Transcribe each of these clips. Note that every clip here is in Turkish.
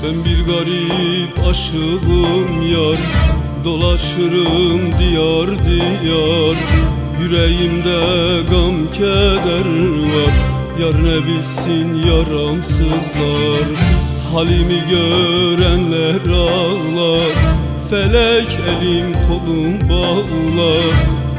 Ben bir garip aşığım yar, dolaşırım diyar diyar. Yüreğimde gam keder var, yar ne bilsin yaramsızlar. Halimi görenler ağlar, felek elim kolum bağlar.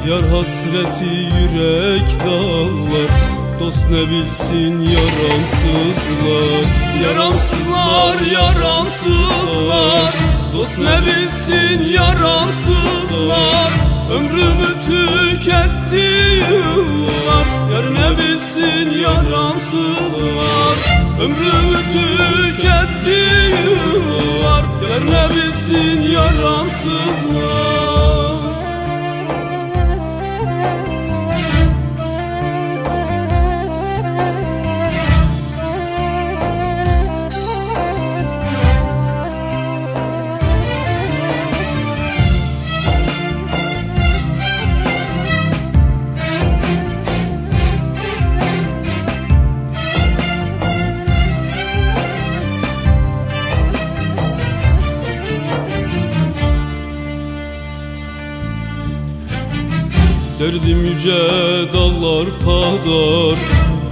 Yar hasreti yürek dağlar, dost ne bilsin yaramsızlar. Yaramsızlar, yaramsızlar, dost ne bilsin yaramsızlar. Ömrümü tüketti yıllar, yar ne bilsin yaramsızlar. Ömrümü tüketti yıllar, yar ne bilsin yaramsızlar. Derdim yüce dağlar kadar,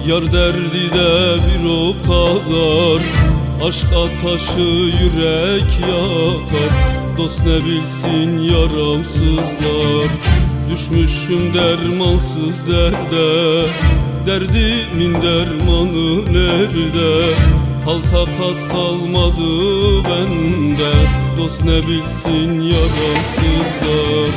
yar derdi de bir o kadar. Aşk ataşı yürek yakar, dost ne bilsin yaramsızlar. Düşmüşüm dermansız derde, derdimin dermanı nerede? Hal takat kalmadı bende, dost ne bilsin yaramsızlar.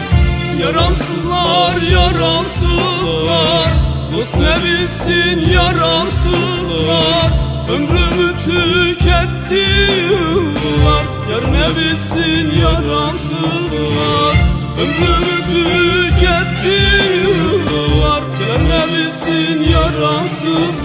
Yaramsızlar, yaramsızlar, dost ne bilsin yaramsızlar. Ömrümü tüketti yıllar, yar ne bilsin yaramsızlar. Ömrümü tüketti yıllar, yar ne bilsin yaramsızlar.